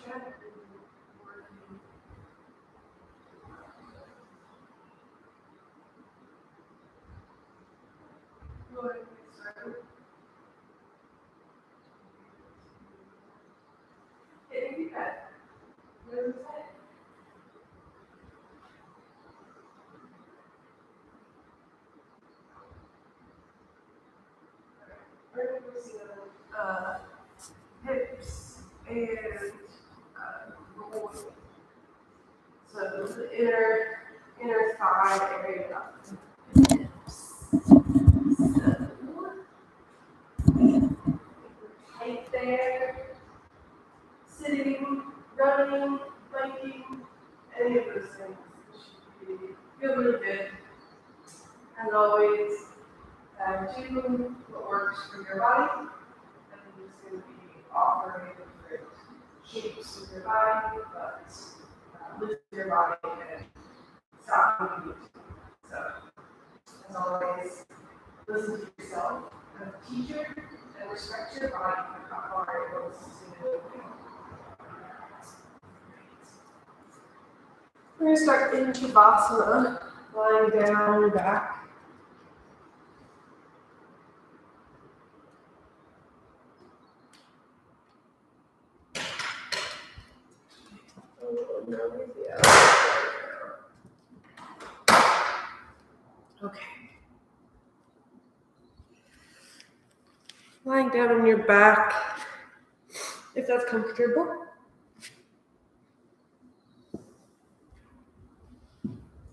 Go ahead and get started. Hitting your head. What does it say? We're going to see hips and groin. So the inner thigh area. Hips. So tight there. Sitting, running, biking, any of those things should feel really good. As always, do what works for your body. And I'm just going to be offering different shapes of your body, but listen to your body and stop moving. So, as always, listen to yourself as a teacher and respect your body for how far it goes to do. We're going to start in Shavasana, lying down on your back. Okay. Lying down on your back, if that's comfortable.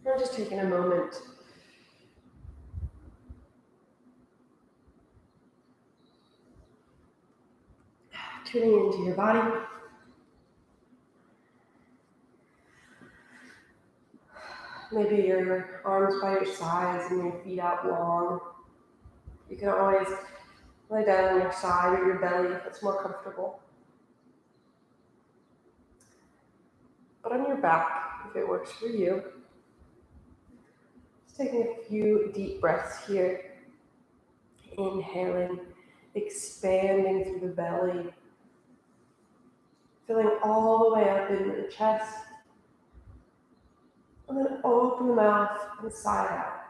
I'm just taking a moment tuning into your body. Maybe your arms by your sides and your feet out long. You can always lay down on your side or your belly if it's more comfortable. But on your back, if it works for you. Just taking a few deep breaths here. Inhaling, expanding through the belly. Filling all the way up into the chest. And then open the mouth and sigh out.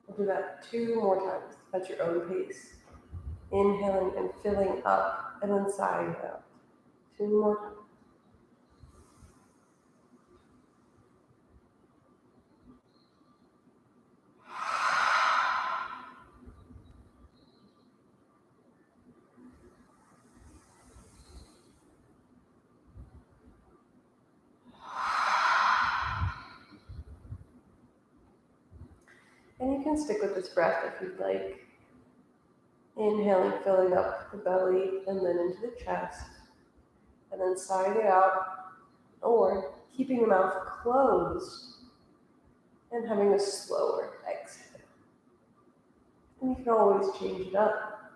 We'll do that 2 more times at your own pace. Inhaling and filling up and then sighing out. 2 more times. And you can stick with this breath if you'd like. Inhaling, filling up the belly and then into the chest. And then sighing it out. Or keeping the mouth closed and having a slower exhale. And you can always change it up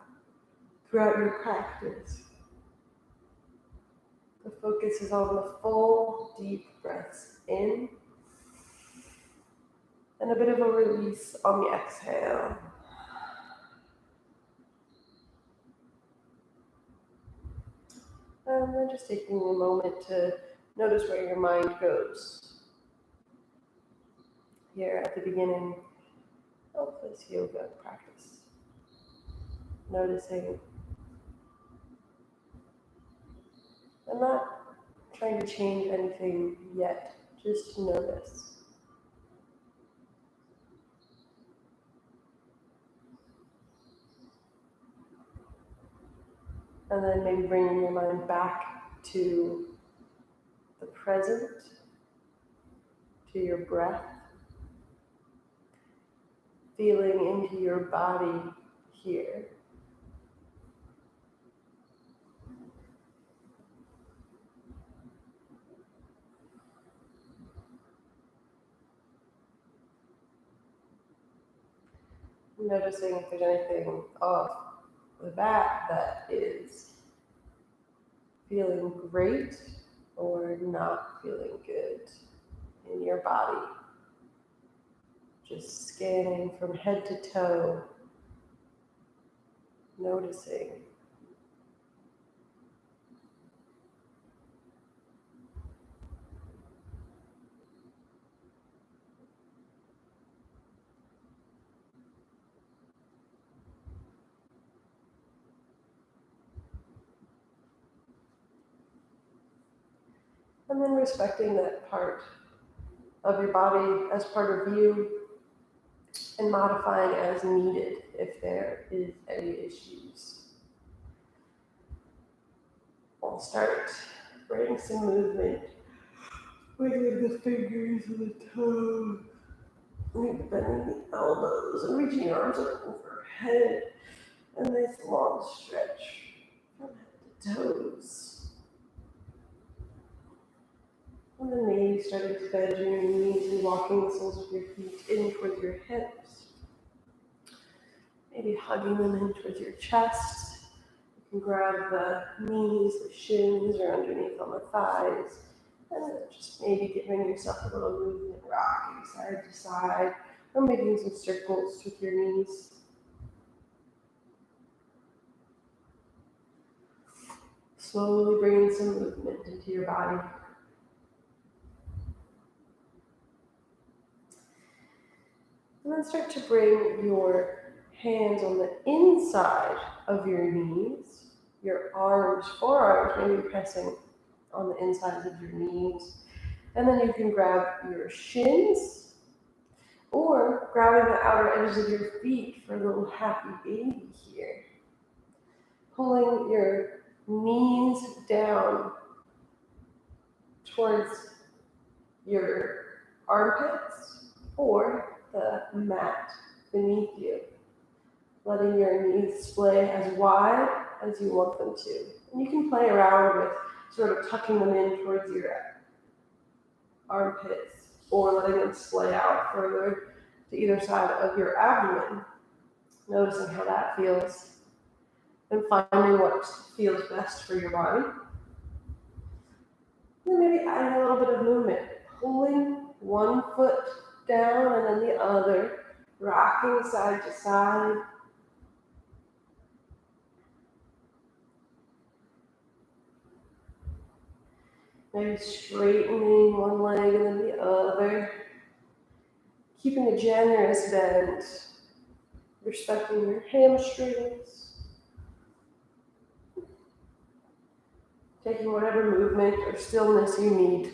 throughout your practice. The focus is on the full, deep breaths in. And a bit of a release on the exhale. And then just taking a moment to notice where your mind goes. Here at the beginning of this yoga practice. Noticing. I'm not trying to change anything yet, just to notice. And then maybe bringing your mind back to the present, to your breath, feeling into your body here. Noticing if there's anything off the bat that is feeling great or not feeling good in your body. Just scanning from head to toe, noticing And then respecting that part of your body as part of you and modifying as needed if there is any issues. We'll start bringing some movement. Wiggling the fingers and the toes. Maybe bending the elbows and reaching your arms up overhead. A nice long stretch from head to toes. And then maybe starting to bend your knees and walking the soles of your feet in towards your hips. Maybe hugging them in towards your chest. You can grab the knees, the shins, or underneath on the thighs. And then just maybe giving yourself a little movement, rocking side to side, or making some circles with your knees. Slowly bringing some movement into your body. And then start to bring your hands on the inside of your knees, your arms, forearms, maybe pressing on the insides of your knees. And then you can grab your shins or grabbing the outer edges of your feet for a little happy baby here. Pulling your knees down towards your armpits or the mat beneath you. Letting your knees splay as wide as you want them to. And you can play around with sort of tucking them in towards your armpits or letting them splay out further to either side of your abdomen. Noticing how that feels and finding what feels best for your body. And maybe adding a little bit of movement, pulling one foot down and then the other, rocking side to side. Maybe straightening one leg and then the other. Keeping a generous bend, respecting your hamstrings. Taking whatever movement or stillness you need.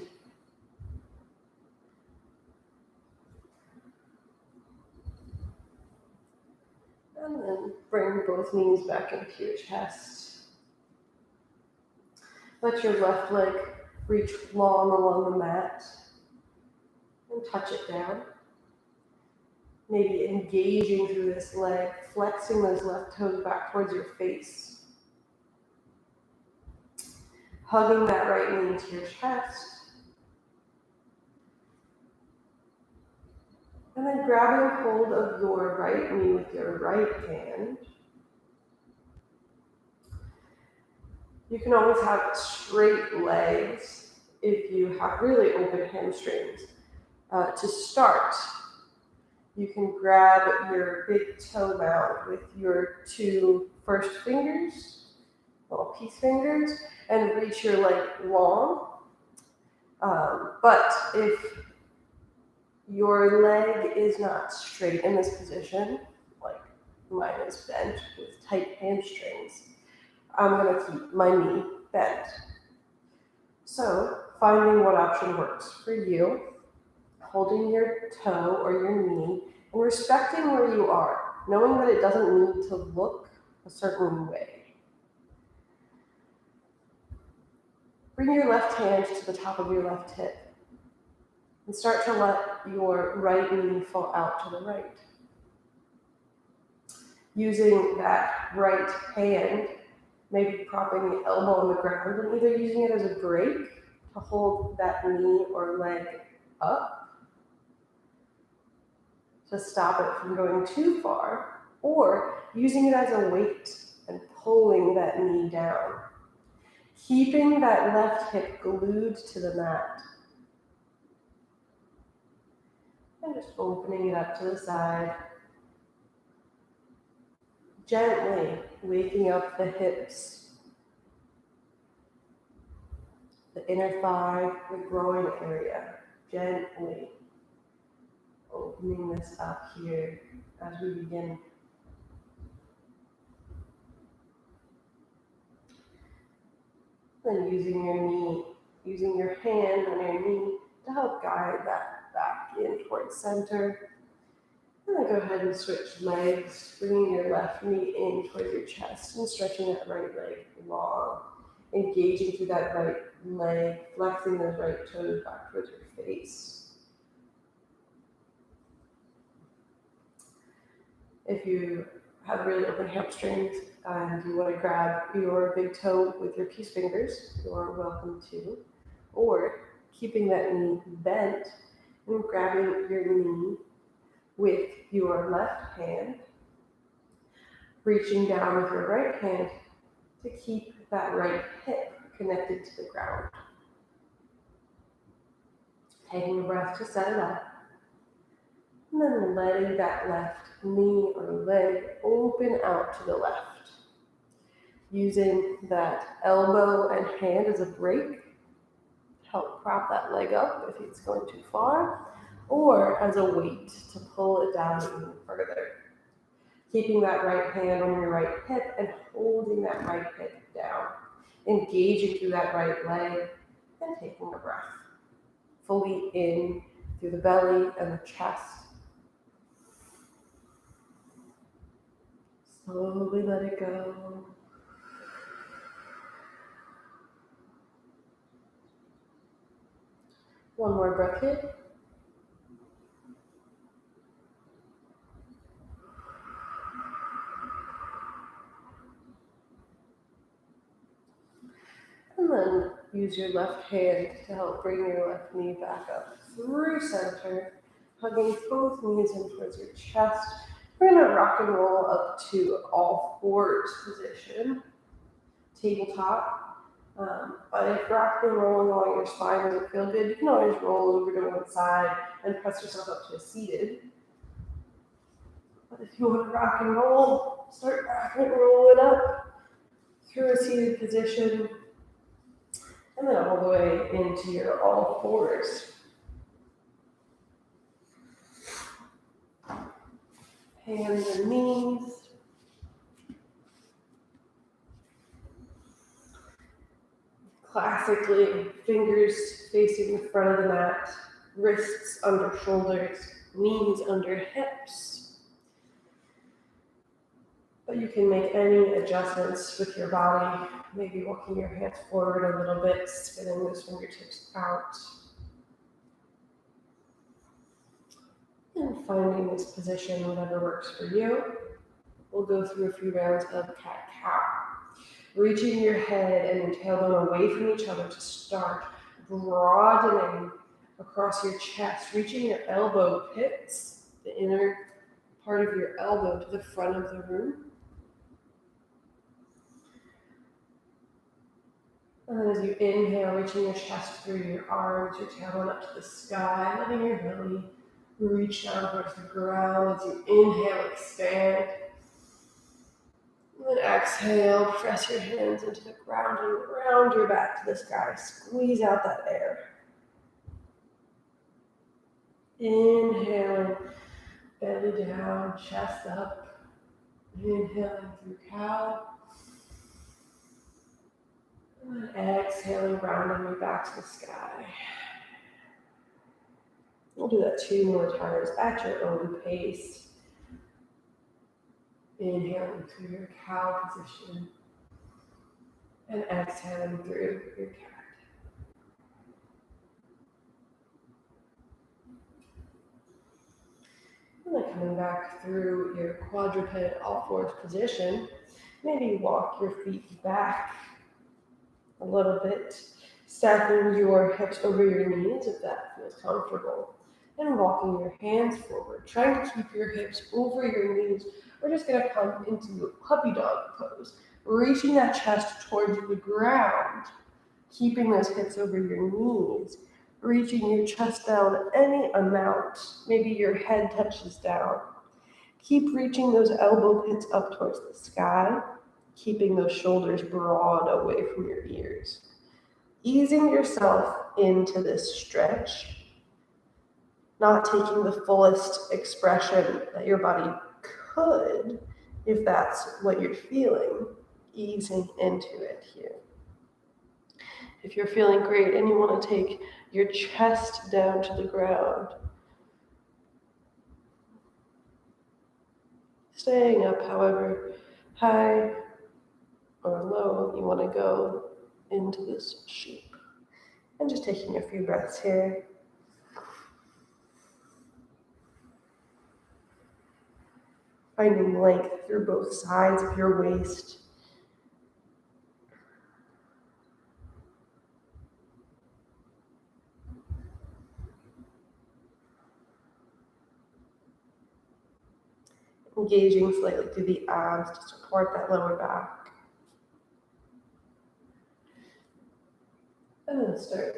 And then bring both knees back into your chest. Let your left leg reach long along the mat and touch it down. Maybe engaging through this leg, flexing those left toes back towards your face. Hugging that right knee into your chest. And then grabbing hold of your right knee with your right hand. You can always have straight legs if you have really open hamstrings. To start, you can grab your big toe mount with your two first fingers, little peace fingers, and reach your leg long. But if your leg is not straight in this position, like mine is bent with tight hamstrings, I'm going to keep my knee bent. So, finding what option works for you, holding your toe or your knee, and respecting where you are, knowing that it doesn't need to look a certain way. Bring your left hand to the top of your left hip and start to let your right knee fall out to the right. Using that right hand, maybe propping the elbow on the ground and either using it as a brake to hold that knee or leg up to stop it from going too far, or using it as a weight and pulling that knee down. Keeping that left hip glued to the mat. And just opening it up to the side. Gently waking up the hips, the inner thigh, the groin area. Gently opening this up here as we begin. Then using your knee using your hand on your knee to help guide that back in towards center. And then go ahead and switch legs, bringing your left knee in towards your chest and stretching that right leg long. Engaging through that right leg, flexing those right toes back towards your face. If you have really open hamstrings and you want to grab your big toe with your peace fingers, you are welcome to. Or keeping that knee bent and grabbing your knee with your left hand, reaching down with your right hand to keep that right hip connected to the ground. Taking a breath to set it up. And then letting that left knee or leg open out to the left. Using that elbow and hand as a brake to help prop that leg up if it's going too far, or as a weight to pull it down even further. Keeping that right hand on your right hip and holding that right hip down. Engaging through that right leg and taking a breath. Fully in through the belly and the chest. Slowly let it go. One more breath here. And then use your left hand to help bring your left knee back up through center, hugging both knees in towards your chest. We're going to rock and roll up to all fours position, tabletop. But if rocking and rolling along your spine doesn't feel good, you can always roll over to one side and press yourself up to a seated. But if you want to rock and roll, start rocking and rolling up through a seated position. And then all the way into your all fours. Hands and knees. Classically, fingers facing the front of the mat, wrists under shoulders, knees under hips. But you can make any adjustments with your body, maybe walking your hands forward a little bit, spinning those fingertips out. And finding this position, whatever works for you. We'll go through a few rounds of cat-cow. Reaching your head and your tailbone away from each other to start, broadening across your chest, reaching your elbow pits, the inner part of your elbow to the front of the room. And then as you inhale, reaching your chest through your arms, your tailbone up to the sky, letting your belly reach down towards the ground. As you inhale, expand. And then exhale, press your hands into the ground and round your back to the sky. Squeeze out that air. Inhaling, belly down, chest up. Inhaling through cow. And exhaling, rounding your back to the sky. We'll do that 2 more times at your own pace. Inhaling through your cow position. And exhaling through your cat. And then coming back through your quadruped all fours position, maybe walk your feet back a little bit, stacking your hips over your knees if that feels comfortable, and walking your hands forward, trying to keep your hips over your knees. We're just going to come into puppy dog pose, reaching that chest towards the ground, keeping those hips over your knees, reaching your chest down any amount. Maybe your head touches down. Keep reaching those elbow pits up towards the sky, keeping those shoulders broad away from your ears. Easing yourself into this stretch, not taking the fullest expression that your body could, if that's what you're feeling, easing into it here. If you're feeling great and you want to take your chest down to the ground, staying up however high or low you want to go into this shape. And just taking a few breaths here. Finding length through both sides of your waist. Engaging slightly through the abs to support that lower back. And then start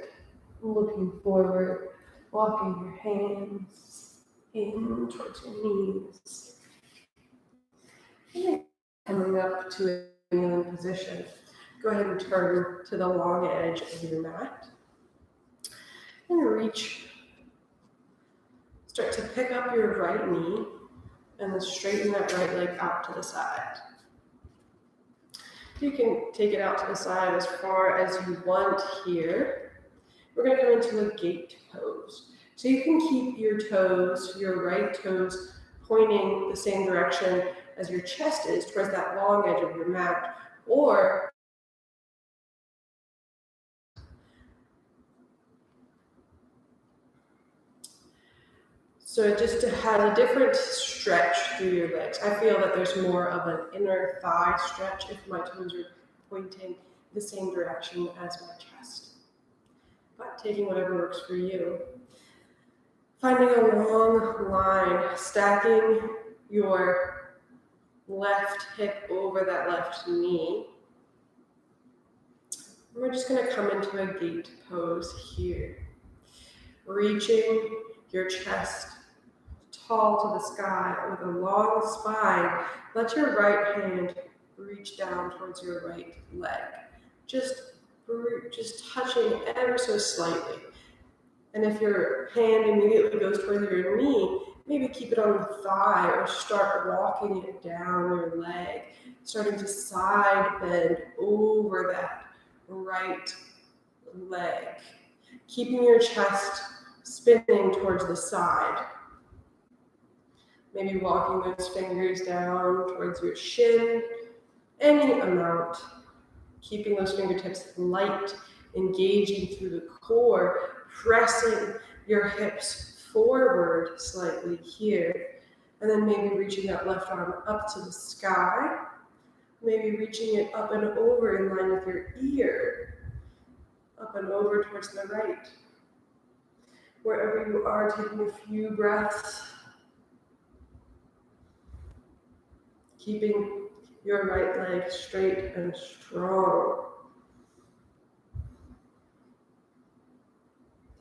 looking forward, walking your hands in towards your knees. And then coming up to a kneeling position. Go ahead and turn to the long edge of your mat. And reach. Start to pick up your right knee and then straighten that right leg out to the side. You can take it out to the side as far as you want here. We're going to come into a gait pose. So you can keep your toes, your right toes, pointing the same direction as your chest is towards that long edge of your mat, or so just to have a different stretch through your legs. I feel that there's more of an inner thigh stretch if my toes are pointing the same direction as my chest. But taking whatever works for you. Finding a long line, stacking your left hip over that left knee. And we're just going to come into a gait pose here. Reaching your chest tall to the sky with a long spine. Let your right hand reach down towards your right leg. Just touching ever so slightly. And if your hand immediately goes towards your knee, maybe keep it on the thigh or start walking it down your leg, starting to side bend over that right leg, keeping your chest spinning towards the side. Maybe walking those fingers down towards your shin, any amount. Keeping those fingertips light, engaging through the core, pressing your hips forward slightly here. And then maybe reaching that left arm up to the sky. Maybe reaching it up and over in line with your ear. Up and over towards the right. Wherever you are, taking a few breaths. Keeping your right leg straight and strong.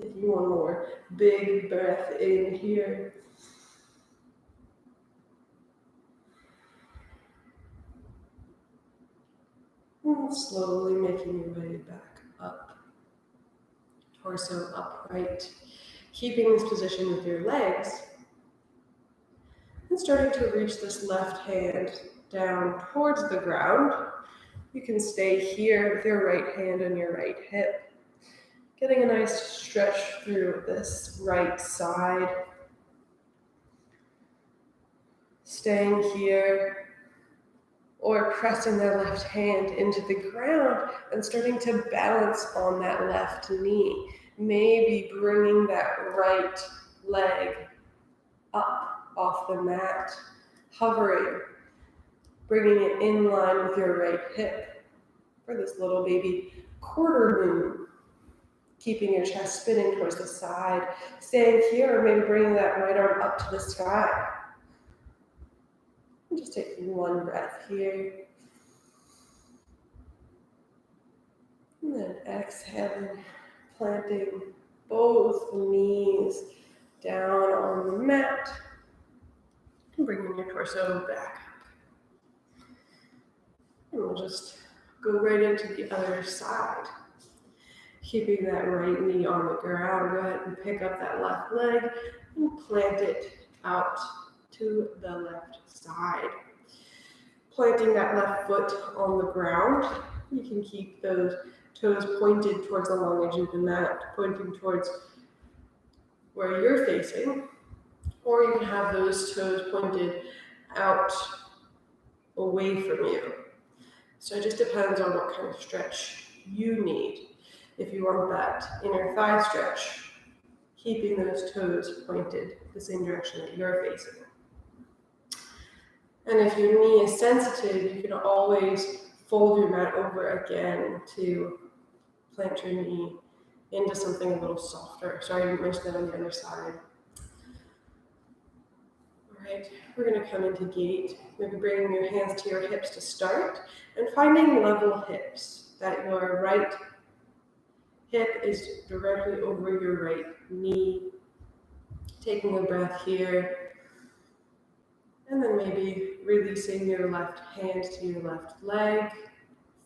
Taking one more big breath in here. And slowly making your way back up. Torso upright. Keeping this position with your legs. And starting to reach this left hand down towards the ground. You can stay here with your right hand on your right hip. Getting a nice stretch through this right side. Staying here, or pressing the left hand into the ground and starting to balance on that left knee. Maybe bringing that right leg up off the mat, hovering, bringing it in line with your right hip for this little baby quarter moon. Keeping your chest spinning towards the side. Staying here, or maybe bringing that right arm up to the sky. And just taking one breath here. And then exhaling, planting both knees down on the mat. And bringing your torso back up. And we'll just go right into the other side. Keeping that right knee on the ground, go ahead and pick up that left leg and plant it out to the left side. Planting that left foot on the ground, you can keep those toes pointed towards the long edge of the mat, pointing towards where you're facing, or you can have those toes pointed out away from you. So it just depends on what kind of stretch you need. If you want that inner thigh stretch, keeping those toes pointed the same direction that you're facing. And if your knee is sensitive, you can always fold your mat over again to plant your knee into something a little softer. Sorry, I didn't mention that on the other side. All right, we're going to come into gait. Maybe bringing your hands to your hips to start and finding level hips, that your right hip is directly over your right knee. Taking a breath here. And then maybe releasing your left hand to your left leg.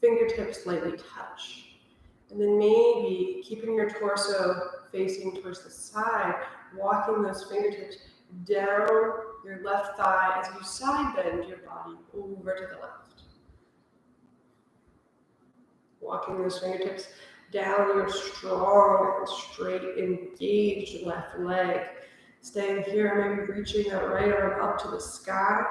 Fingertips lightly touch. And then maybe keeping your torso facing towards the side, walking those fingertips down your left thigh as you side bend your body over to the left. Walking those fingertips down your strong and straight, engaged left leg. Staying here, maybe reaching that right arm up to the sky.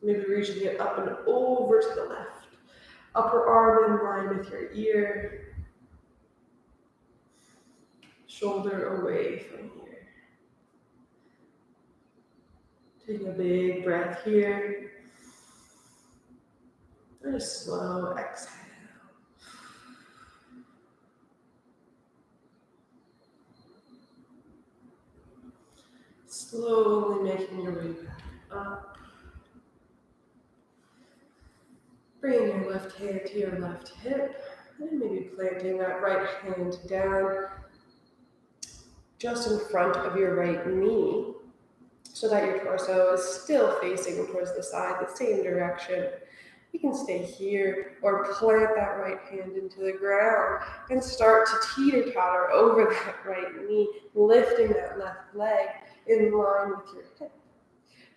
Maybe reaching it up and over to the left. Upper arm in line with your ear. Shoulder away from here. Take a big breath here. And a slow exhale. Slowly making your way back up. Bringing your left hand to your left hip, and maybe planting that right hand down just in front of your right knee, so that your torso is still facing towards the side, the same direction. You can stay here or plant that right hand into the ground and start to teeter-totter over that right knee, lifting that left leg in line with your hip.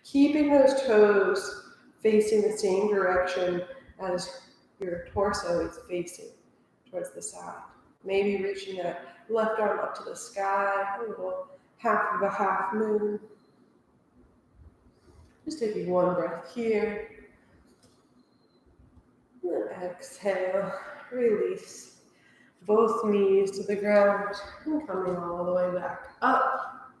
Keeping those toes facing the same direction as your torso is facing towards the side. Maybe reaching that left arm up to the sky, a little half of a half moon. Just taking one breath here. And then exhale, release both knees to the ground and coming all the way back up.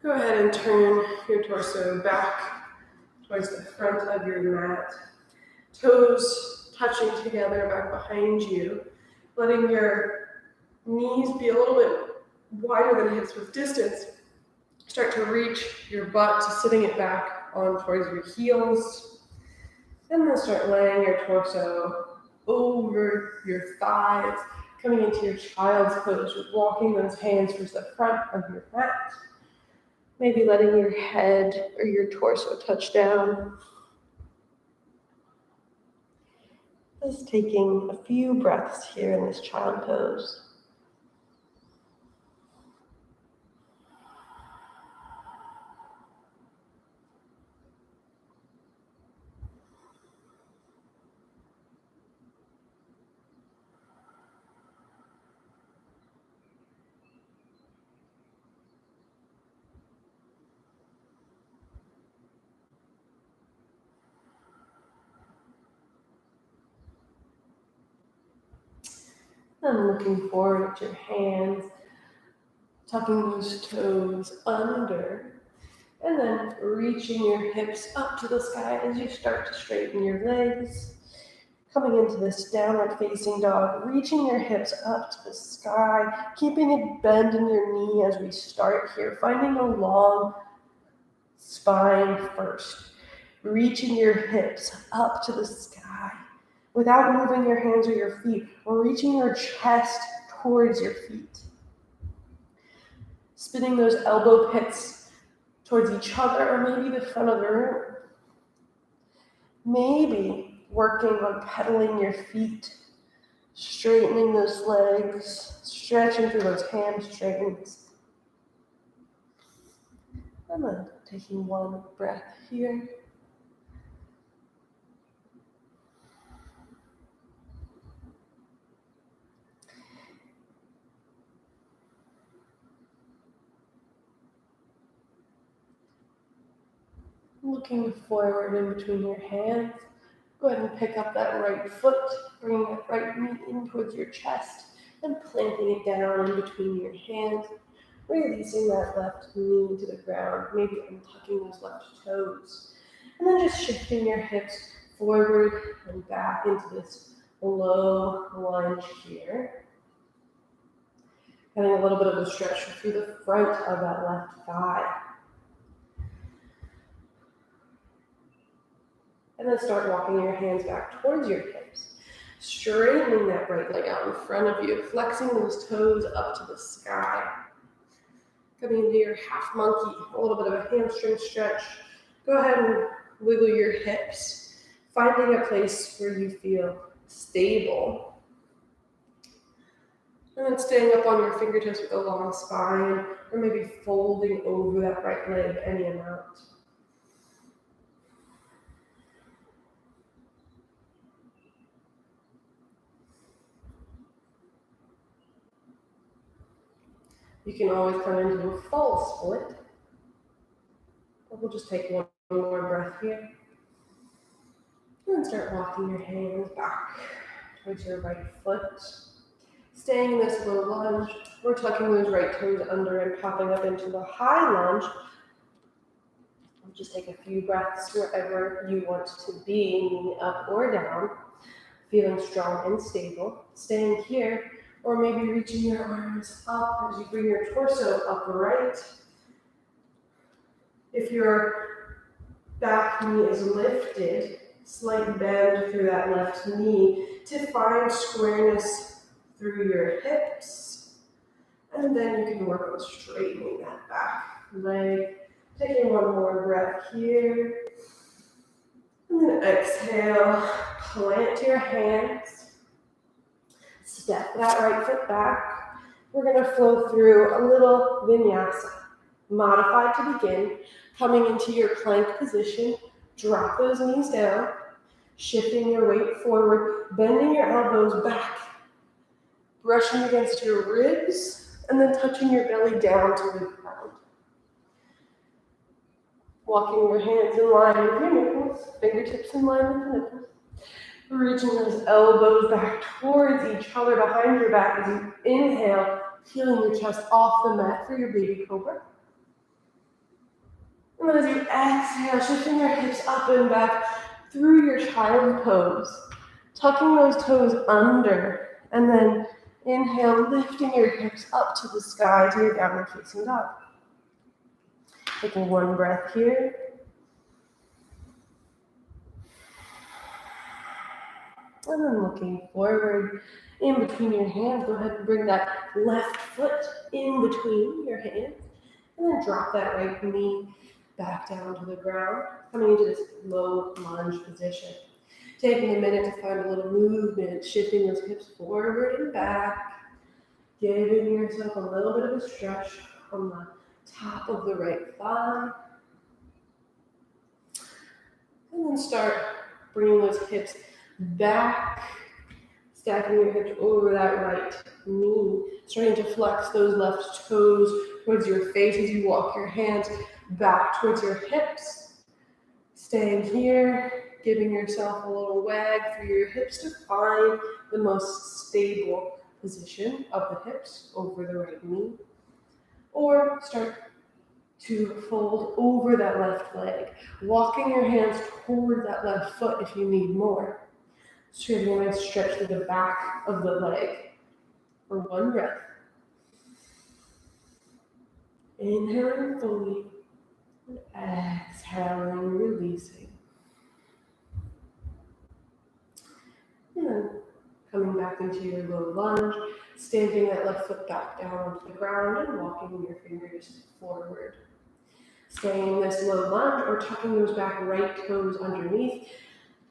Go ahead and turn your torso back towards the front of your mat. Toes touching together back behind you, letting your knees be a little bit wider than hips with distance. Start to reach your butt to sitting it back on towards your heels. And then start laying your torso over your thighs, coming into your child's pose, with walking those hands towards the front of your mat. Maybe letting your head or your torso touch down. Just taking a few breaths here in this child pose. And looking forward at your hands, tucking those toes under, and then reaching your hips up to the sky as you start to straighten your legs. Coming into this downward facing dog, reaching your hips up to the sky, keeping a bend in your knee as we start here, finding a long spine first. Reaching your hips up to the sky without moving your hands or your feet, or reaching your chest towards your feet. Spinning those elbow pits towards each other, or maybe the front of the room. Maybe working on pedaling your feet, straightening those legs, stretching through those hamstrings. And then taking one breath here. Looking forward in between your hands. Go ahead and pick up that right foot, bringing that right knee in towards your chest, and planting it down in between your hands. Releasing that left knee to the ground, maybe untucking those left toes. And then just shifting your hips forward and back into this low lunge here. Getting a little bit of a stretch through the front of that left thigh. And then start walking your hands back towards your hips. Straightening that right leg out in front of you, flexing those toes up to the sky. Coming into your half monkey, a little bit of a hamstring stretch. Go ahead and wiggle your hips, finding a place where you feel stable. And then staying up on your fingertips with a long spine, or maybe folding over that right leg any amount. You can always come into a full split. But we'll just take one more breath here. And start walking your hands back towards your right foot. Staying in this low lunge, we're tucking those right toes under and popping up into the high lunge. We'll just take a few breaths wherever you want to be, leaning up or down, feeling strong and stable. Staying here, or maybe reaching your arms up as you bring your torso upright. If your back knee is lifted, slight bend through that left knee to find squareness through your hips. And then you can work on straightening that back leg. Taking one more breath here. And then exhale, plant your hands. Step that right foot back. We're going to flow through a little vinyasa. Modified to begin. Coming into your plank position. Drop those knees down. Shifting your weight forward. Bending your elbows back. Brushing against your ribs. And then touching your belly down to the ground. Walking your hands in line with your nipples. Fingertips in line with the nipples. Reaching those elbows back towards each other behind your back as you inhale, peeling your chest off the mat for your baby cobra. And then as you exhale, shifting your hips up and back through your child pose, tucking those toes under, and then inhale, lifting your hips up to the sky to your downward facing dog. Taking one breath here. And then looking forward in between your hands, go ahead and bring that left foot in between your hands. And then drop that right knee back down to the ground, coming into this low lunge position. Taking a minute to find a little movement, shifting those hips forward and back, giving yourself a little bit of a stretch on the top of the right thigh. And then start bringing those hips back, stacking your hips over that right knee, starting to flex those left toes towards your face as you walk your hands back towards your hips. Staying here, giving yourself a little wag through your hips to find the most stable position of the hips over the right knee. Or start to fold over that left leg, walking your hands toward that left foot if you need more. Straightening and stretch through the back of the leg for one breath. Inhaling fully and exhaling, releasing. And then coming back into your low lunge, stamping that left foot back down onto the ground and walking your fingers forward. Staying in this low lunge or tucking those back right toes underneath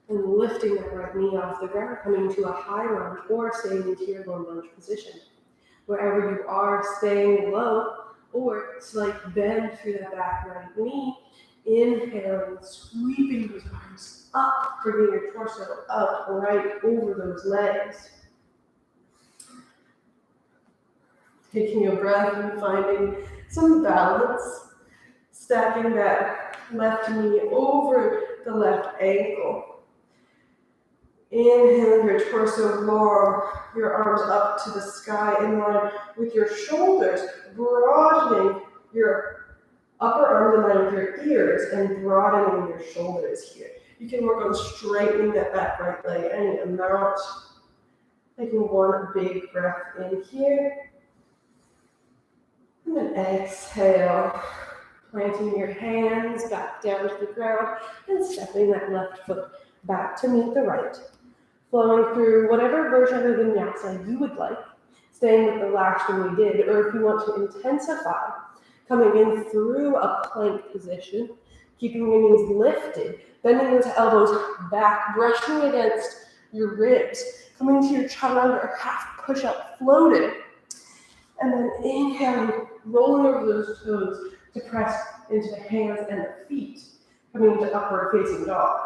and lifting that right knee off the ground, coming to a high lunge or staying into your low lunge position. Wherever you are, staying low or slight bend through that back right knee. Inhaling, sweeping those arms up, bringing your torso up right over those legs. Taking a breath and finding some balance. Stacking that left knee over the left ankle. Inhaling your torso long, your arms up to the sky in line with your shoulders, broadening your upper arms in line with your ears and broadening your shoulders here. You can work on straightening that back right leg any amount. Taking one big breath in here. And then exhale, planting your hands back down to the ground and stepping that left foot back to meet the right. Flowing through whatever version of vinyasa you would like, staying with the last one we did, or if you want to intensify, coming in through a plank position, keeping your knees lifted, bending those elbows back, brushing against your ribs, coming to your chaturanga or half push-up floated, and then inhaling, rolling over those toes to press into the hands and the feet, coming into upward facing dog,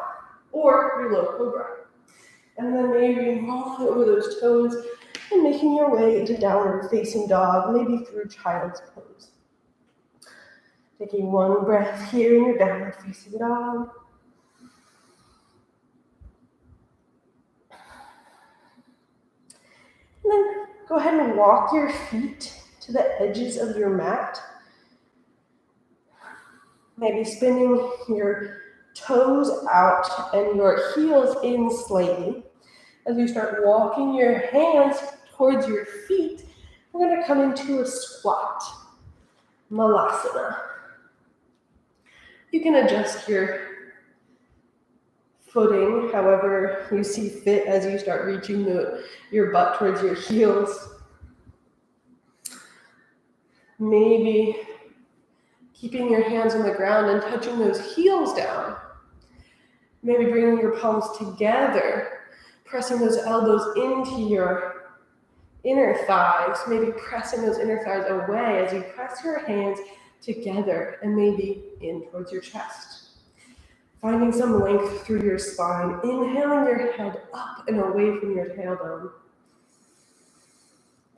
or your low cobra. And then maybe rolling over those toes and making your way into downward facing dog, maybe through child's pose. Taking one breath here in your downward facing dog. And then go ahead and walk your feet to the edges of your mat. Maybe spinning your toes out and your heels in slightly. As you start walking your hands towards your feet, we're going to come into a squat, Malasana. You can adjust your footing however you see fit as you start reaching your butt towards your heels. Maybe keeping your hands on the ground and touching those heels down. Maybe bringing your palms together, pressing those elbows into your inner thighs, maybe pressing those inner thighs away as you press your hands together and maybe in towards your chest. Finding some length through your spine, inhaling your head up and away from your tailbone.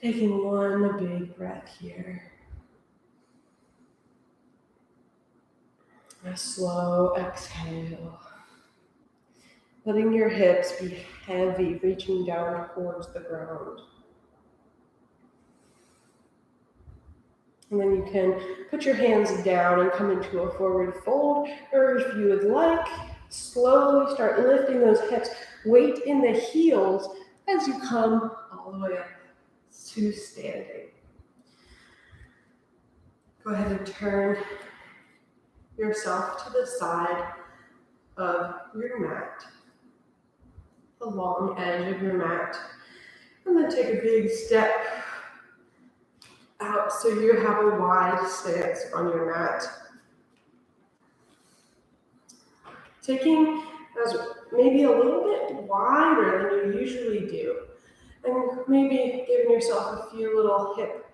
Taking one big breath here. A slow exhale. Letting your hips be heavy, reaching down towards the ground. And then you can put your hands down and come into a forward fold, or if you would like, slowly start lifting those hips. Weight in the heels as you come all the way up to standing. Go ahead and turn yourself to the side of your mat, the long edge of your mat, and then take a big step out so you have a wide stance on your mat. Taking as maybe a little bit wider than you usually do, and maybe giving yourself a few little hip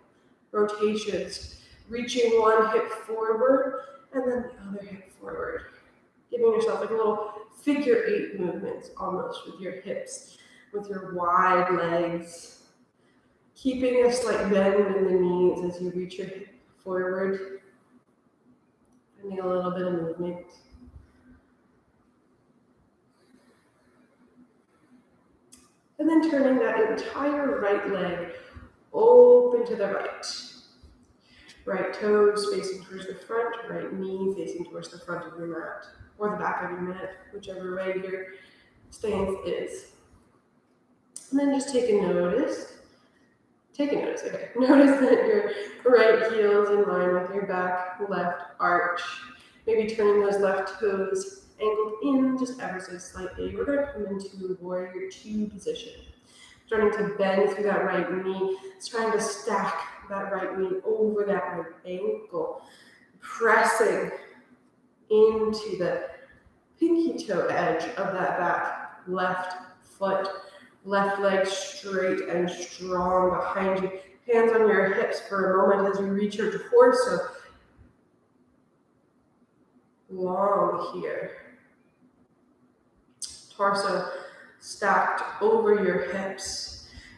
rotations, reaching one hip forward and then the other hip forward, giving yourself like a little figure 8 movement almost with your hips, with your wide legs, keeping a slight bend in the knees as you reach your hip forward, finding a little bit of movement. And then turning that entire right leg open to the right. Right toes facing towards the front, right knee facing towards the front of your mat, or the back of your mat, whichever way your stance is. And then just take a notice, okay. Notice that your right heel is in line with your back, left arch. Maybe turning those left toes angled in just ever so slightly. We're going to come into warrior 2 position. Starting to bend through that right knee, it's trying to stack that right knee over that right ankle, pressing into the pinky toe edge of that back left foot, left leg straight and strong behind you. Hands on your hips for a moment as you reach your torso long here. Torso stacked over your hips.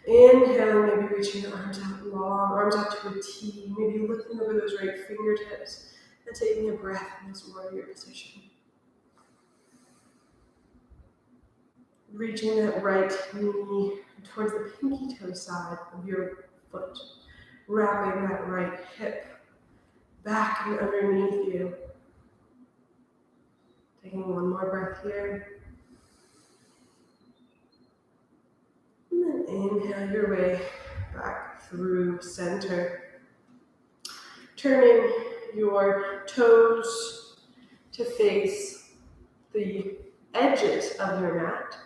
Inhale, maybe reaching your arms out long, arms out to a T, maybe looking over those right fingertips, And taking a breath in this warrior position. Reaching that right knee towards the pinky toe side of your foot. Wrapping that right hip back and underneath you. Taking one more breath here. And then inhale your way back through center. Turning your toes to face the edges of your mat,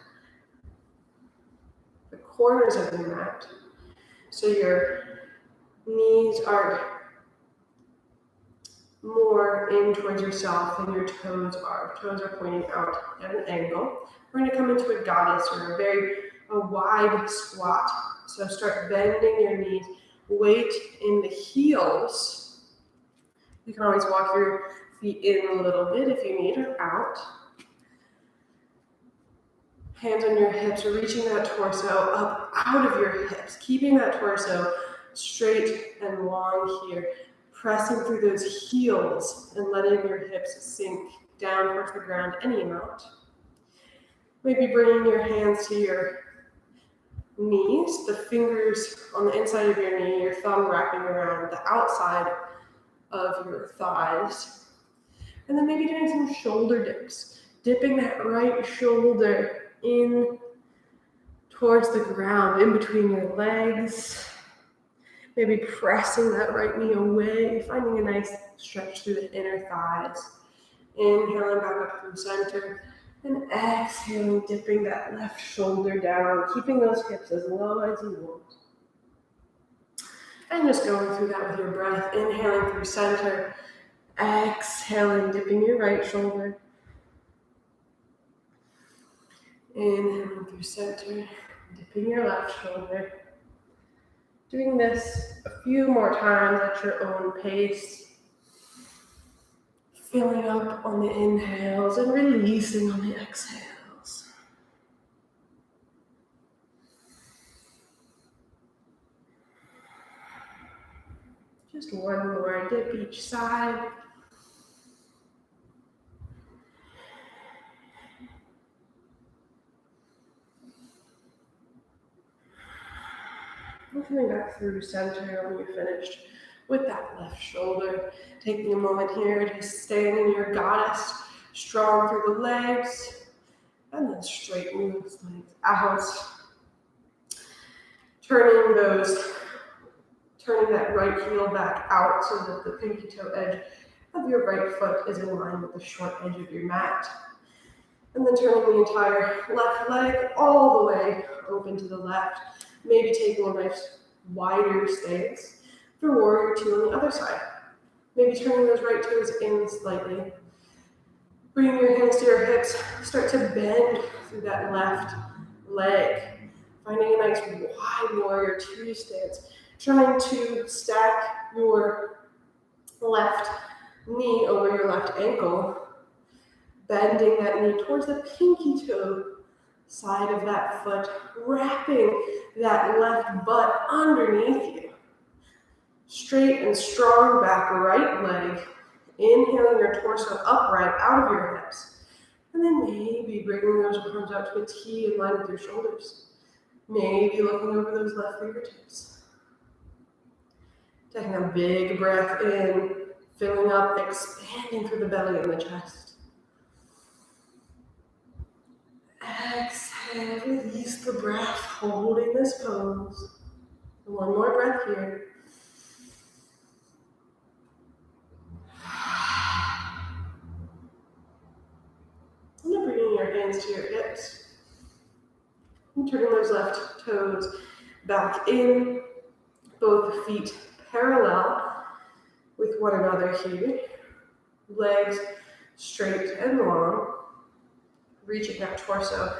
the corners of your mat. So your knees are more in towards yourself than your toes are. Toes are pointing out at an angle. We're going to come into a goddess or a wide squat. So start bending your knees. Weight in the heels. You can always walk your feet in a little bit if you need, or out. Hands on your hips, reaching that torso up out of your hips, keeping that torso straight and long here, pressing through those heels and letting your hips sink down towards the ground any amount. Maybe bringing your hands to your knees, the fingers on the inside of your knee, your thumb wrapping around the outside of your thighs. And then maybe doing some shoulder dips, dipping that right shoulder in towards the ground, in between your legs. Maybe pressing that right knee away, finding a nice stretch through the inner thighs. Inhaling back up through center, and exhaling, dipping that left shoulder down, keeping those hips as low as you want. And just going through that with your breath, inhaling through center, exhaling, dipping your right shoulder. Inhaling through center, dipping your left shoulder. Doing this a few more times at your own pace. Filling up on the inhales and releasing on the exhales. Just one more dip each side. And coming back through center when you're finished with that left shoulder. Taking a moment here to stand in your goddess, strong through the legs, and then straighten those legs out. Turning that right heel back out so that the pinky toe edge of your right foot is in line with the short edge of your mat. And then turning the entire left leg all the way open to the left. Maybe taking a nice wider stance for warrior two on the other side. Maybe turning those right toes in slightly. Bringing your hands to your hips, start to bend through that left leg. Finding a nice wide warrior two stance. Trying to stack your left knee over your left ankle. Bending that knee towards the pinky toe side of that foot. Wrapping that left butt underneath you. Straight and strong back right leg. Inhaling your torso upright out of your hips. And then maybe bringing those arms out to a T in line with your shoulders. Maybe looking over those left fingertips. Taking a big breath in, filling up, expanding through the belly and the chest. Exhale, release the breath, holding this pose. One more breath here. And then bringing your hands to your hips. And turning those left toes back in, both feet parallel with one another here. Legs straight and long. Reaching that torso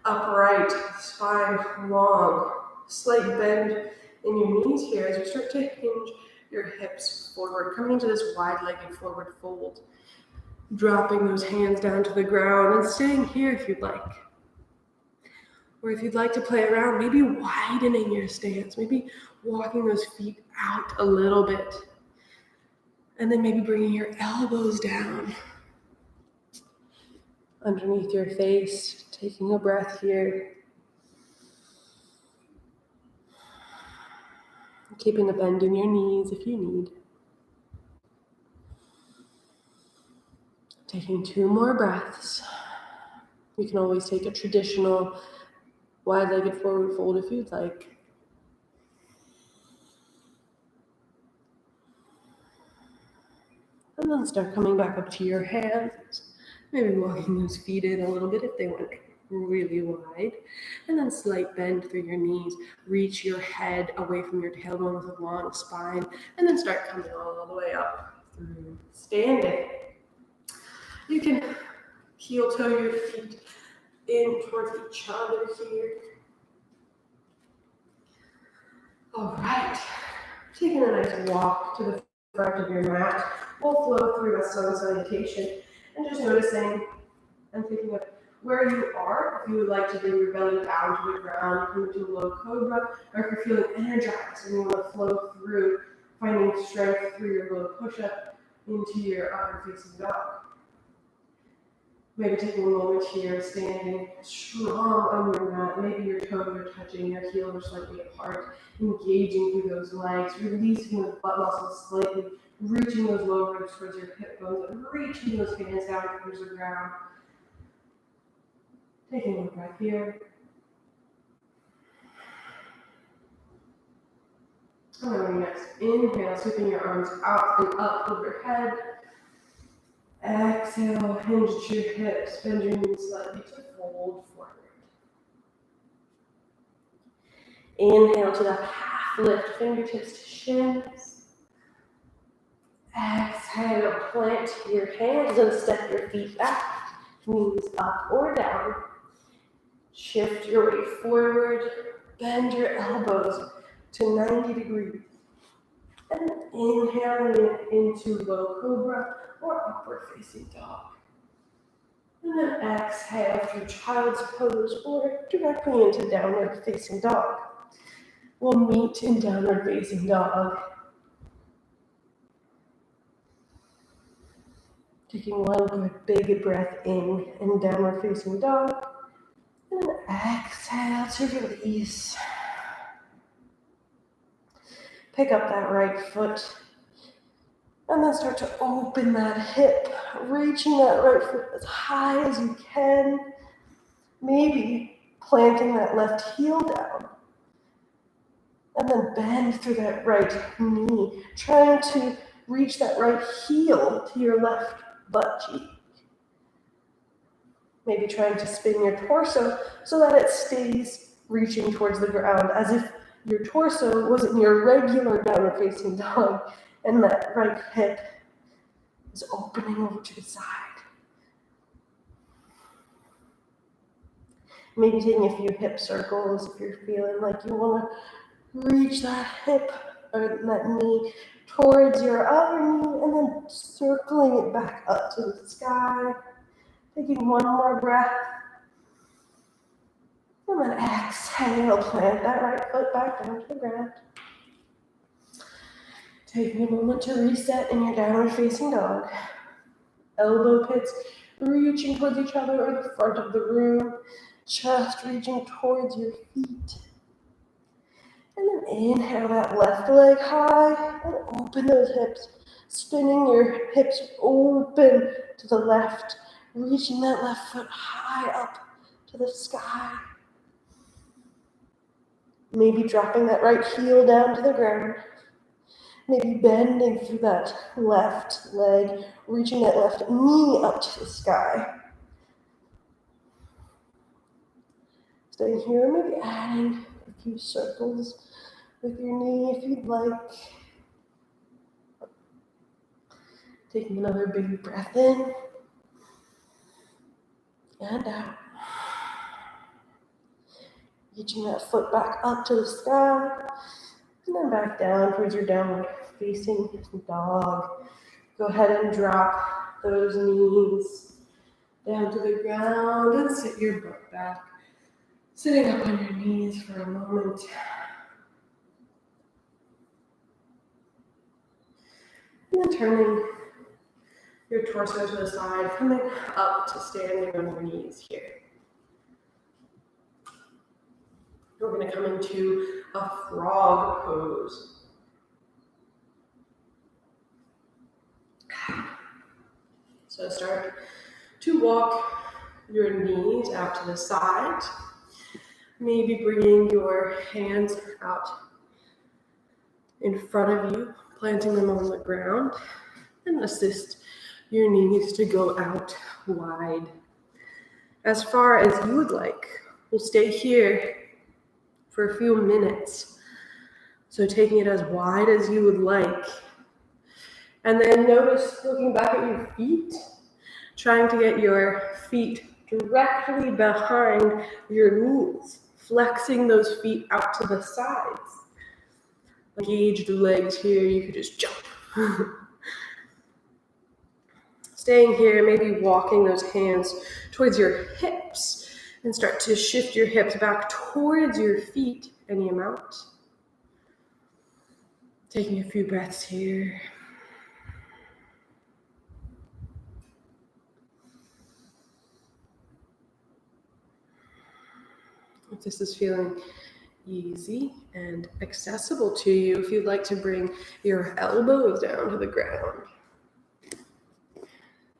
upright, spine long. Slight bend in your knees here as you start to hinge your hips forward, coming into this wide-legged forward fold. Dropping those hands down to the ground and staying here if you'd like. Or if you'd like to play around, maybe widening your stance, maybe walking those feet out a little bit. And then maybe bringing your elbows down underneath your face, taking a breath here. Keeping a bend in your knees if you need. Taking 2 more breaths. You can always take a traditional wide-legged forward fold if you'd like. And then start coming back up to your hands. Maybe walking those feet in a little bit if they went really wide. And then slight bend through your knees. Reach your head away from your tailbone with a long spine. And then start coming all the way up through standing. You can heel toe your feet in towards each other here. All right. Taking a nice walk to the front of your mat. We'll flow through a sun salutation and just noticing and thinking of where you are. If you would like to bring your belly down to the ground, you can do a low cobra, or if you're feeling energized and you want to flow through, finding strength through your low push-up into your upward facing dog. Maybe taking a moment here, standing strong on your mat. Maybe your toes are touching, your heels are slightly apart, engaging through those legs, releasing those butt muscles slightly, reaching those low ribs towards your hip bones, and reaching those hands down towards the ground. Taking a breath here. And then when you next inhale, sweeping your arms out and up overhead. Exhale, hinge to your hips, bend your knees slightly to fold forward. Inhale to that half lift, fingertips to shins. Exhale, plant your hands and step your feet back, knees up or down. Shift your weight forward, bend your elbows to 90 degrees. And inhaling into low cobra or upward facing dog. And then exhale through child's pose or directly into downward facing dog. We'll meet in downward facing dog. Taking one good big breath in downward facing dog. And then exhale to release. Pick up that right foot. And then start to open that hip, reaching that right foot as high as you can. Maybe planting that left heel down. And then bend through that right knee, trying to reach that right heel to your left butt cheek. Maybe trying to spin your torso so that it stays reaching towards the ground, as if your torso was in your regular downward facing dog, and that right hip is opening over to the side. Maybe taking a few hip circles if you're feeling like you want to reach that hip or that knee towards your other knee, and then circling it back up to the sky. Taking one more breath. And then exhale, plant that right foot back down to the ground. Taking a moment to reset in your downward facing dog. Elbow pits reaching towards each other or the front of the room. Chest reaching towards your feet. And then inhale that left leg high and open those hips. Spinning your hips open to the left. Reaching that left foot high up to the sky. Maybe dropping that right heel down to the ground. Maybe bending through that left leg, reaching that left knee up to the sky. Staying here, maybe adding a few circles with your knee if you'd like. Taking another big breath in and out. Reaching that foot back up to the sky. And then back down towards your downward facing dog. Go ahead and drop those knees down to the ground and sit your butt back. Sitting up on your knees for a moment. And then turning your torso to the side, coming up to standing on your knees here. We're going to come into a frog pose. So start to walk your knees out to the side. Maybe bringing your hands out in front of you, planting them on the ground, and assist your knees to go out wide. As far as you would like. We'll stay here for a few minutes. So taking it as wide as you would like. And then notice looking back at your feet, trying to get your feet directly behind your knees, flexing those feet out to the sides. Engage the legs here, you could just jump. Staying here, maybe walking those hands towards your hips and start to shift your hips back towards your feet, any amount. Taking a few breaths here. If this is feeling easy and accessible to you, if you'd like to bring your elbows down to the ground.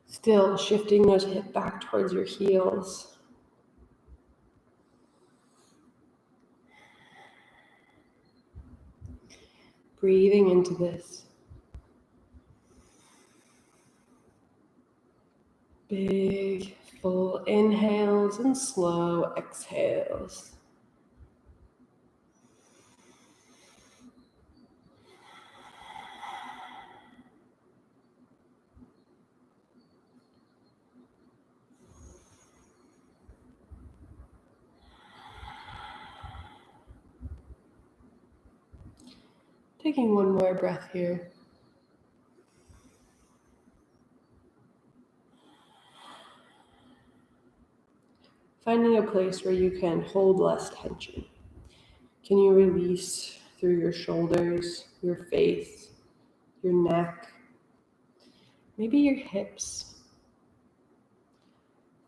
Still shifting those hips back towards your heels. Breathing into this. Big, full inhales and slow exhales. Taking one more breath here. Finding a place where you can hold less tension. Can you release through your shoulders, your face, your neck, maybe your hips?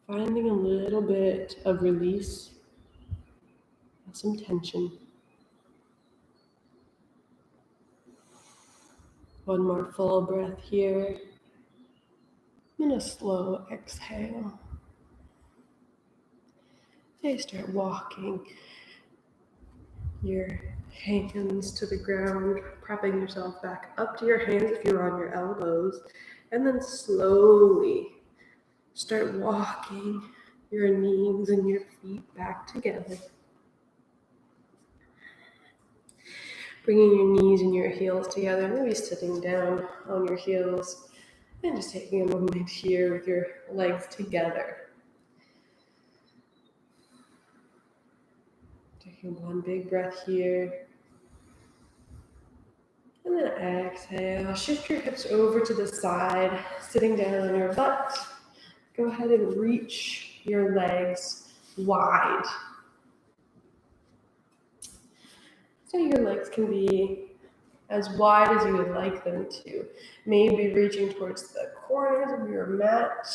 Finding a little bit of release, some tension. One more full breath here, and a slow exhale. Okay, start walking your hands to the ground, propping yourself back up to your hands if you're on your elbows, and then slowly start walking your knees and your feet back together. Bringing your knees and your heels together, maybe sitting down on your heels, and just taking a moment here with your legs together. Taking one big breath here. And then exhale. Shift your hips over to the side, sitting down on your butt. Go ahead and reach your legs wide. So your legs can be as wide as you would like them to. Maybe reaching towards the corners of your mat.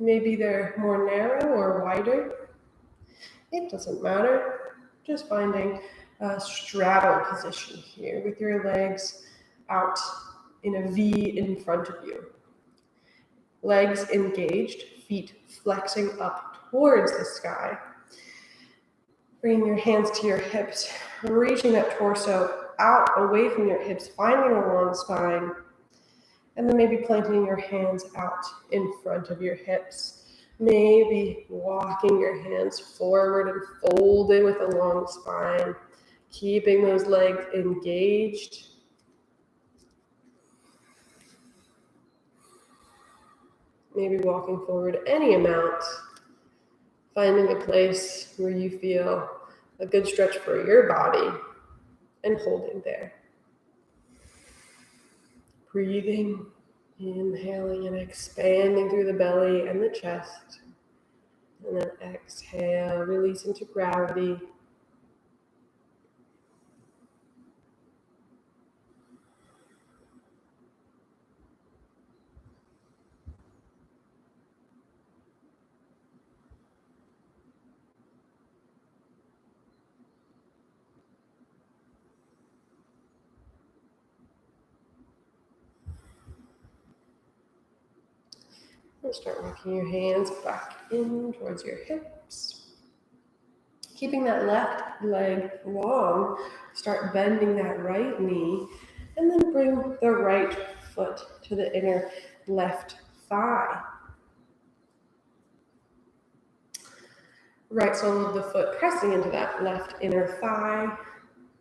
Maybe they're more narrow or wider. It doesn't matter. Just finding a straddle position here with your legs out in a V in front of you. Legs engaged, feet flexing up towards the sky. Bringing your hands to your hips, reaching that torso out away from your hips, finding a long spine, and then maybe planting your hands out in front of your hips. Maybe walking your hands forward and folding with a long spine, keeping those legs engaged. Maybe walking forward any amount, finding a place where you feel a good stretch for your body and holding there. Breathing, inhaling and expanding through the belly and the chest. And then exhale, releasing to gravity. And start walking your hands back in towards your hips. Keeping that left leg long, start bending that right knee, and then bring the right foot to the inner left thigh. Right sole of the foot pressing into that left inner thigh.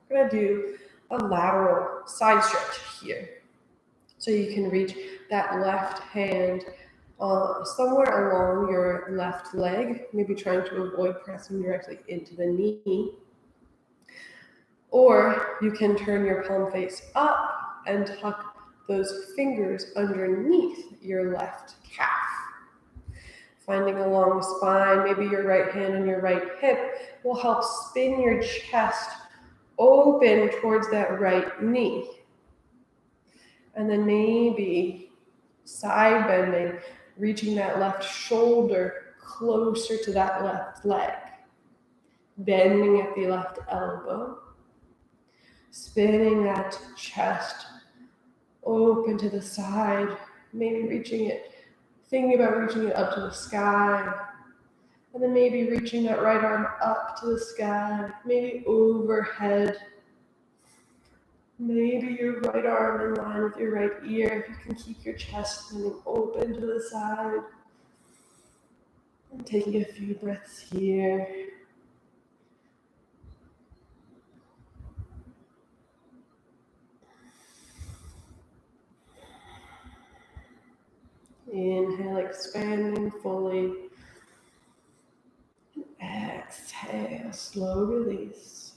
We're going to do a lateral side stretch here. So you can reach that left hand somewhere along your left leg, maybe trying to avoid pressing directly into the knee. Or you can turn your palm face up and tuck those fingers underneath your left calf. Finding a long spine, maybe your right hand on your right hip will help spin your chest open towards that right knee. And then maybe side bending, reaching that left shoulder closer to that left leg. Bending at the left elbow. Spinning that chest open to the side, maybe thinking about reaching it up to the sky, and then maybe reaching that right arm up to the sky, maybe overhead, maybe your right arm in line with your right ear, if you can keep your chest bending open to the side, and taking a few breaths here. Inhale, expanding fully. Exhale, slow release.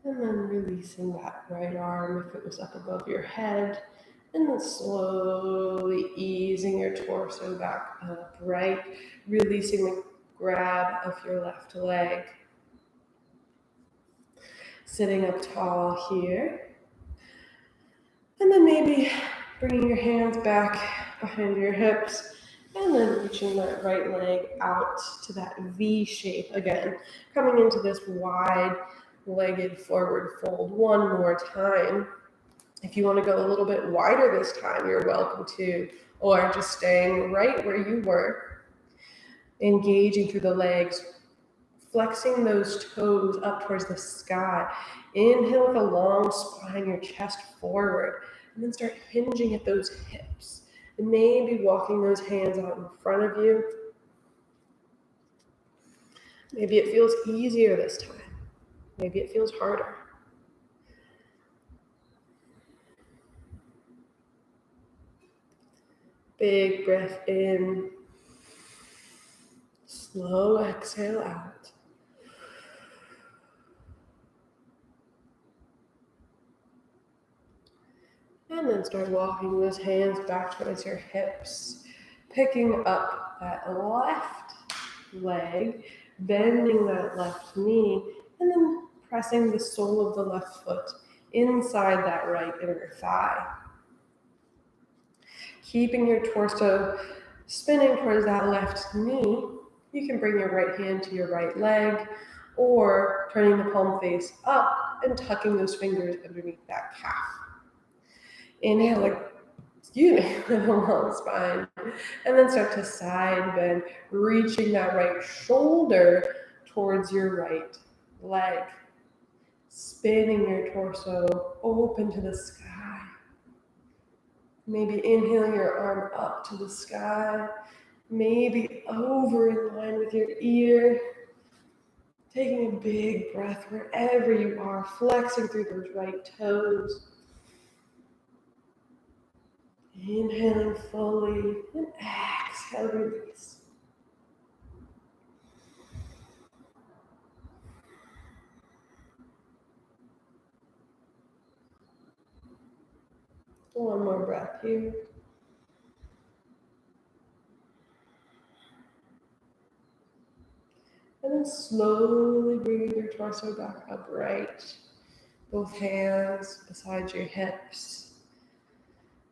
And then releasing that right arm if it was up above your head. And then slowly easing your torso back up, right? Releasing the grab of your left leg. Sitting up tall here. And then maybe bringing your hands back behind your hips. And then reaching that right leg out to that V shape again. Coming into this wide-legged forward fold one more time. If you want to go a little bit wider this time, you're welcome to. Or just staying right where you were. Engaging through the legs. Flexing those toes up towards the sky. Inhale with a long spine, your chest forward. And then start hinging at those hips. And maybe walking those hands out in front of you. Maybe it feels easier this time. Maybe it feels harder. Big breath in. Slow exhale out. And then start walking those hands back towards your hips. Picking up that left leg, bending that left knee, and then pressing the sole of the left foot inside that right inner thigh. Keeping your torso spinning towards that left knee, you can bring your right hand to your right leg, or turning the palm face up and tucking those fingers underneath that calf. Inhale, with a long spine, and then start to side bend, reaching that right shoulder towards your right leg. Spinning your torso open to the sky. Maybe inhaling your arm up to the sky, maybe over in line with your ear. Taking a big breath wherever you are, flexing through those right toes. Inhaling fully and exhale, release. One more breath here. And then slowly bring your torso back upright. Both hands beside your hips.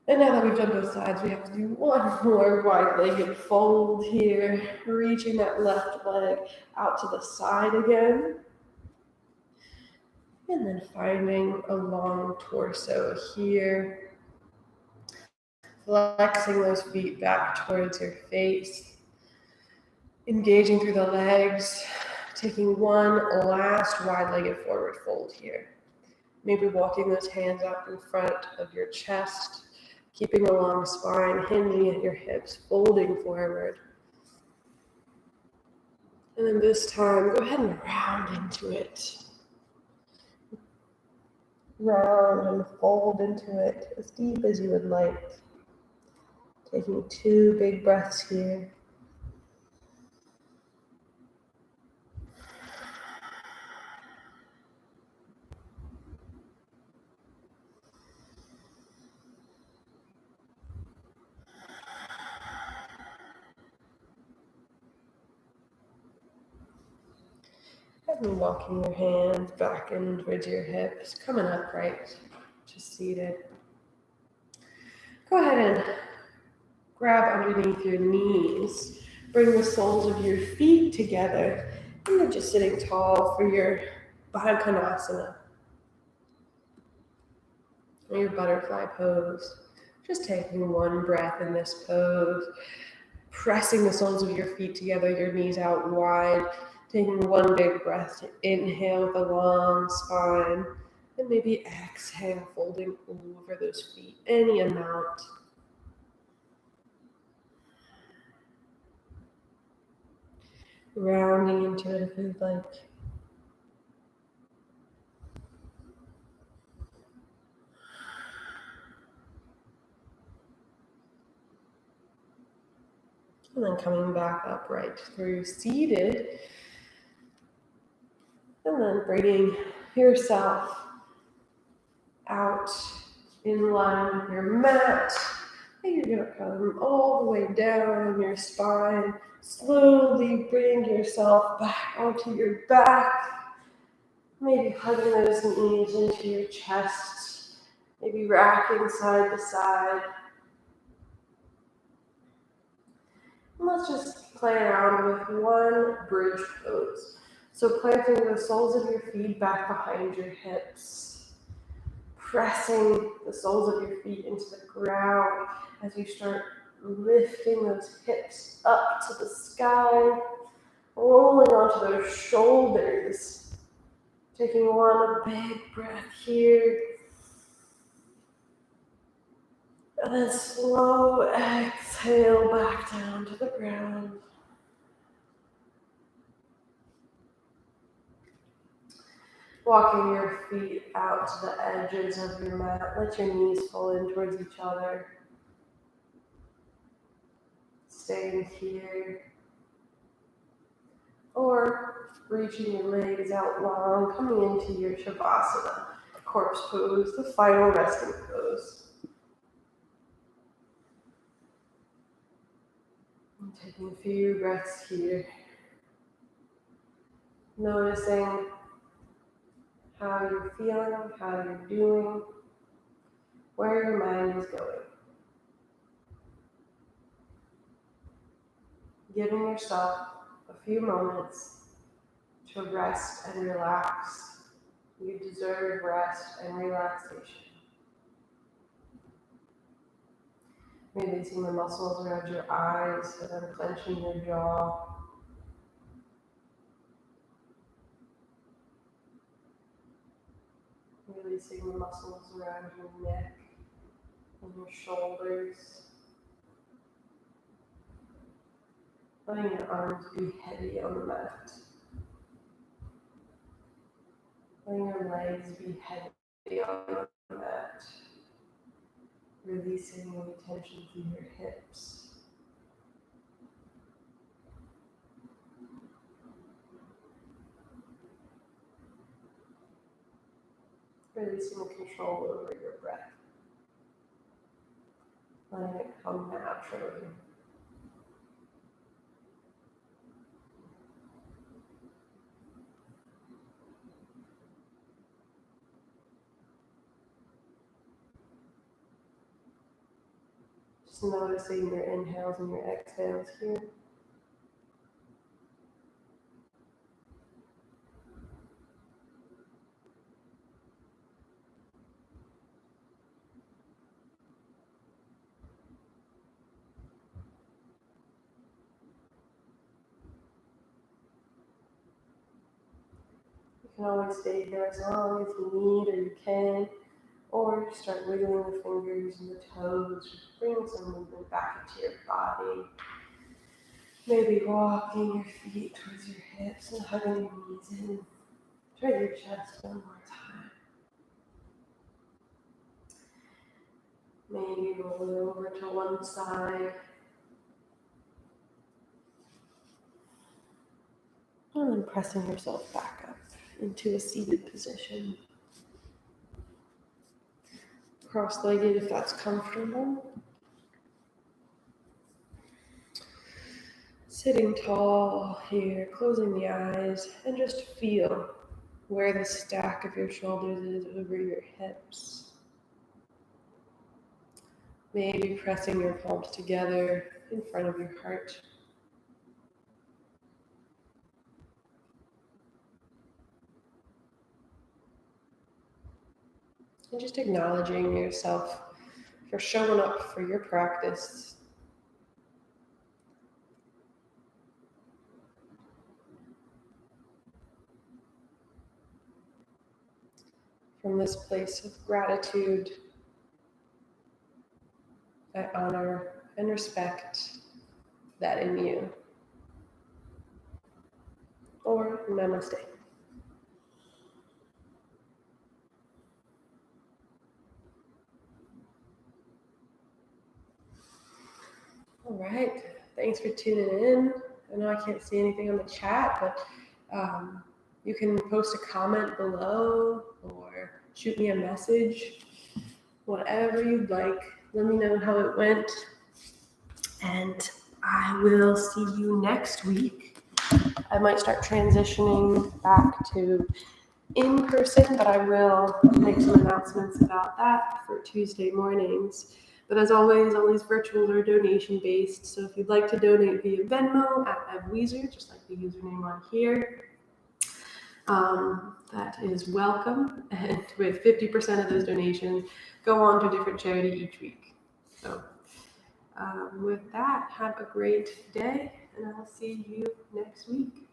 And now that we've done both sides, we have to do one more wide-legged fold here. Reaching that left leg out to the side again. And then finding a long torso here. Flexing those feet back towards your face. Engaging through the legs. Taking one last wide-legged forward fold here. Maybe walking those hands up in front of your chest. Keeping a long spine, hinging at your hips, folding forward. And then this time, go ahead and round into it. Round and fold into it as deep as you would like. Taking 2 big breaths here. And walking your hands back in towards your hips, coming upright, just seated. Go ahead and grab underneath your knees. Bring the soles of your feet together. And you're just sitting tall for your Malasana, or your butterfly pose. Just taking one breath in this pose. Pressing the soles of your feet together, your knees out wide. Taking one big breath to inhale with a long spine. And maybe exhale, folding over those feet, any amount. Rounding into it if you'd like. And then coming back upright through seated. And then bringing yourself out in line with your mat. And you're going to come all the way down your spine. Slowly bring yourself back onto your back. Maybe hugging those knees into your chest. Maybe rocking side to side. And let's just play around with one bridge pose. So planting the soles of your feet back behind your hips. Pressing the soles of your feet into the ground as you start lifting those hips up to the sky. Rolling onto those shoulders. Taking one big breath here. And then slow exhale back down to the ground. Walking your feet out to the edges of your mat. Let your knees fall in towards each other. Staying here. Or reaching your legs out long, coming into your Shavasana, corpse pose, the final resting pose. And taking a few breaths here. Noticing how you're feeling, how you're doing, where your mind is going. Giving yourself a few moments to rest and relax. You deserve rest and relaxation. Releasing the muscles around your eyes and then clenching your jaw. Releasing the muscles around your neck and your shoulders. Letting your arms be heavy on the mat. Letting your legs be heavy on the mat. Releasing any tension through your hips. Releasing the control over your breath. Letting it come naturally. Just noticing your inhales and your exhales here. can always stay here as long as you need or you can, or start wiggling the fingers and the toes, bring some movement back into your body. Maybe walking your feet towards your hips and hugging your knees in. Try your chest one more time. Maybe roll it over to one side. And then pressing yourself back up into a seated position. Cross-legged if that's comfortable. Sitting tall here, closing the eyes, and just feel where the stack of your shoulders is over your hips. Maybe pressing your palms together in front of your heart. And just acknowledging yourself for showing up for your practice. From this place of gratitude, I honor and respect that in you. Or namaste. All right, thanks for tuning in. I know I can't see anything on the chat, but you can post a comment below or shoot me a message, whatever you'd like. Let me know how it went, and I will see you next week. I might start transitioning back to in person, but I will make some announcements about that for Tuesday mornings. But as always, all these virtuals are donation-based, so if you'd like to donate via Venmo at @Weezer, just like the username on here, that is welcome. And with 50% of those donations go on to a different charity each week. So with that, have a great day, and I'll see you next week.